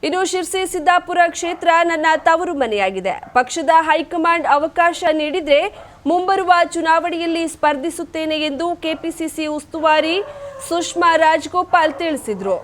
ಇನ್ನು ಶಿರ್ಸಿ ಸಿದ್ದಾಪುರ ಕ್ಷೇತ್ರ ನನ್ನ ತವರು ಮನೆಯಾಗಿದೆ. ಪಕ್ಷದ ಹೈಕಮಾಂಡ್ ಅವಕಾಶ ನೀಡಿದ್ರೆ ಮುಂಬರುವ ಚುನಾವಣೆಯಲ್ಲಿ ಸ್ಪರ್ಧಿಸುತ್ತೇನೆ ಎಂದು ಕೆಪಿಸಿಸಿ ಉಸ್ತುವಾರಿ ಸುಷ್ಮಾ ರಾಜಗೋಪಾಲ್ ತಿಳಿಸಿದರು.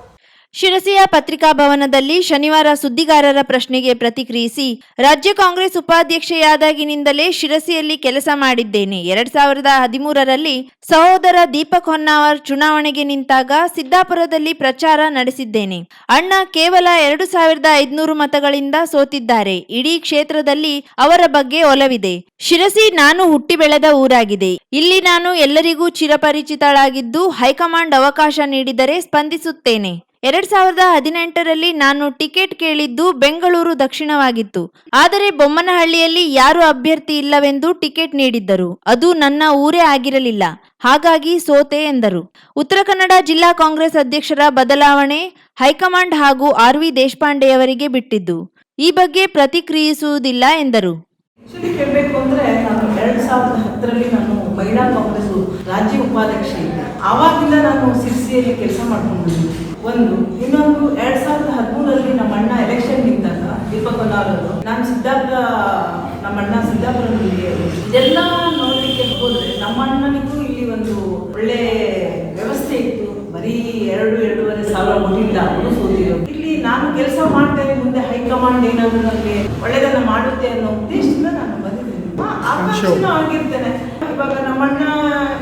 ಶಿರಸಿಯ ಪತ್ರಿಕಾಭವನದಲ್ಲಿ ಶನಿವಾರ ಸುದ್ದಿಗಾರರ ಪ್ರಶ್ನೆಗೆ ಪ್ರತಿಕ್ರಿಯಿಸಿ, ರಾಜ್ಯ ಕಾಂಗ್ರೆಸ್ ಉಪಾಧ್ಯಕ್ಷೆಯಾದಾಗಿನಿಂದಲೇ ಶಿರಸಿಯಲ್ಲಿ ಕೆಲಸ ಮಾಡಿದ್ದೇನೆ. 2013ರಲ್ಲಿ ಸಹೋದರ ದೀಪಕ್ ಹೊನ್ನಾವರ್ ಚುನಾವಣೆಗೆ ನಿಂತಾಗ ಸಿದ್ದಾಪುರದಲ್ಲಿ ಪ್ರಚಾರ ನಡೆಸಿದ್ದೇನೆ. ಅಣ್ಣ ಕೇವಲ 2500 ಮತಗಳಿಂದ ಸೋತಿದ್ದಾರೆ. ಇಡೀ ಕ್ಷೇತ್ರದಲ್ಲಿ ಅವರ ಬಗ್ಗೆ ಒಲವಿದೆ. ಶಿರಸಿ ನಾನು ಹುಟ್ಟಿ ಬೆಳೆದ ಊರಾಗಿದೆ. ಇಲ್ಲಿ ನಾನು ಎಲ್ಲರಿಗೂ ಚಿರಪರಿಚಿತಳಾಗಿದ್ದು ಹೈಕಮಾಂಡ್ ಅವಕಾಶ ನೀಡಿದರೆ ಸ್ಪಂದಿಸುತ್ತೇನೆ. 2018ರಲ್ಲಿ ನಾನು ಟಿಕೆಟ್ ಕೇಳಿದ್ದು ಬೆಂಗಳೂರು ದಕ್ಷಿಣವಾಗಿತ್ತು. ಆದರೆ ಬೊಮ್ಮನಹಳ್ಳಿಯಲ್ಲಿ ಯಾರು ಅಭ್ಯರ್ಥಿ ಇಲ್ಲವೆಂದು ಟಿಕೆಟ್ ನೀಡಿದ್ದರು. ಅದು ನನ್ನ ಊರೇ ಆಗಿರಲಿಲ್ಲ. ಹಾಗಾಗಿ ಸೋತೆ ಎಂದರು. ಉತ್ತರ ಕನ್ನಡ ಜಿಲ್ಲಾ ಕಾಂಗ್ರೆಸ್ ಅಧ್ಯಕ್ಷರ ಬದಲಾವಣೆ ಹೈಕಮಾಂಡ್ ಹಾಗೂ ಆರ್.ವಿ. ದೇಶಪಾಂಡೆಯವರಿಗೆ ಬಿಟ್ಟಿದ್ದು. ಈ ಬಗ್ಗೆ ಪ್ರತಿಕ್ರಿಯಿಸುವುದಿಲ್ಲ ಎಂದರು. ಹೇಳಬೇಕು ಅಂದ್ರೆ ನಾನು 2010ರಲ್ಲಿ ನಾನು ಮಹಿಳಾ ಕಾಂಗ್ರೆಸ್ ರಾಜ್ಯ ಉಪಾಧ್ಯಕ್ಷೆ ಇದ್ದೆ. ಆವಾಗಿಂದ ನಾನು ಸಿರ್ಸಿಯಲ್ಲಿ ಕೆಲಸ ಮಾಡ್ಕೊಂಡಿದ್ದೀನಿ. ಒಂದು ಇನ್ನೊಂದು 2013ರಲ್ಲಿ ನಮ್ಮ ಅಣ್ಣ ಎಲೆಕ್ಷನ್ ನಿಂತಾಗ ದೀಪಕ್ ಹೊನ್ನಾವರ್ ನಾನು ನಮ್ಮ ಅಣ್ಣ ಸಿದ್ದಾಪುರದಲ್ಲಿ ಇದೆಲ್ಲ ನೋಡ್ಲಿಕ್ಕೆ ಹೋದ್ರೆ ನಮ್ಮ ಅಣ್ಣನಿಗೂ ಇಲ್ಲಿ ಒಂದು ಒಳ್ಳೆ ವ್ಯವಸ್ಥೆ ಇತ್ತು. ಬರೀ 2-2.5 ಸಾವಿರ ಕೊಟ್ಟಿಲ್ಲ, ಅವರು ಸೋತಿರೋ. ಇಲ್ಲಿ ನಾನು ಕೆಲಸ ಮಾಡ್ತೇನೆ, ಮುಂದೆ ಹೈಕಮಾಂಡ್ ಏನಾದರೂ ನನಗೆ ಒಳ್ಳೆದನ್ನ ಮಾಡುತ್ತೆ ಅನ್ನೋ ಉದ್ದೇಶದಿಂದ ನಾನು ಬಂದಿದ್ದೇನೆ. ಆಕಾಂಕ್ಷೆನೂ ಆಗಿರ್ತೇನೆ. ಇವಾಗ ನಮ್ಮಣ್ಣ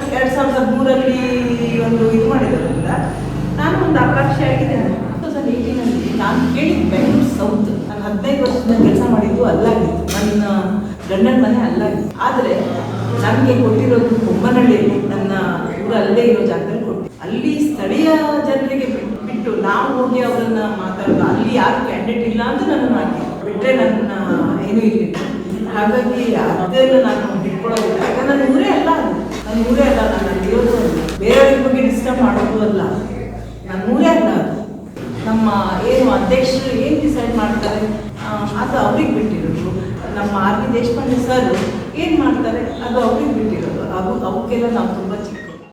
2013ರಲ್ಲಿ ಒಂದು ಇದು ಮಾಡಿದ್ರಿಂದ ನಾನು ಒಂದು ಆಕಾಂಕ್ಷೆ ಆಗಿದ್ದೇನೆ. 2018ರಲ್ಲಿ ನಾನು ಕೇಳಿದ್ದು ಬೆಂಗಳೂರು ಸೌತ್. ನಾನು 15 ವರ್ಷದಿಂದ ಕೆಲಸ ಮಾಡಿದ್ದು ಅಲ್ಲಾಗಿತ್ತು, ನನ್ನ ಗಂಡನ ಮನೆ ಅಲ್ಲಾಗಿತ್ತು. ಆದರೆ ನನಗೆ ಕೊಟ್ಟಿರೋದು ಬೊಮ್ಮನಹಳ್ಳಿಯಲ್ಲಿ, ನನ್ನ ಊರು ಅಲ್ಲೇ ಇರೋ ಜಾಗದಲ್ಲಿ ಕೊಟ್ಟು ಅಲ್ಲಿ ಸ್ಥಳೀಯ ಜನರಿಗೆ ಬಿಟ್ಟು ನಾವು ಹೋಗಿ ಅವರನ್ನ ಮಾತಾಡೋದು. ಅಲ್ಲಿ ಯಾರು ಕ್ಯಾಂಡಿಡೇಟ್ ಇಲ್ಲ ಅಂತ ನನ್ನ ಹಾಕಿ ಬಿಟ್ಟರೆ ನನ್ನ ಏನೂ ಇರಲಿಲ್ಲ. ಹಾಗಾಗಿ ಅದೆಲ್ಲ ನಾನು ಬಿಟ್ಕೊಳ್ಳೋದಿಲ್ಲ. ಯಾಕಂದ್ರೆ ನನ್ನ ಊರೇ ಅಲ್ಲ, ನಾನು ಇರೋದು ಬೇರೆಯವ್ರ ಬಗ್ಗೆ ಡಿಸ್ಟರ್ಬ್ ಮಾಡೋದು ಅಲ್ಲ, ನನ್ನ ಊರೇ ಅಲ್ಲ. ಅದು ನಮ್ಮ ಏನು ಅಧ್ಯಕ್ಷರು ಏನು ಡಿಸೈಡ್ ಮಾಡ್ತಾರೆ ಅದು ಅವ್ರಿಗೆ ಬಿಟ್ಟಿರೋದು. ನಮ್ಮ ಆರ್.ವಿ. ದೇಶಪಾಂಡೆ ಸರ್ ಏನು ಮಾಡ್ತಾರೆ ಅದು ಅವ್ರಿಗೆ ಬಿಟ್ಟಿರೋದು. ಅವಕ್ಕೆಲ್ಲ ನಾವು ತುಂಬ ಚಿಕ್ಕ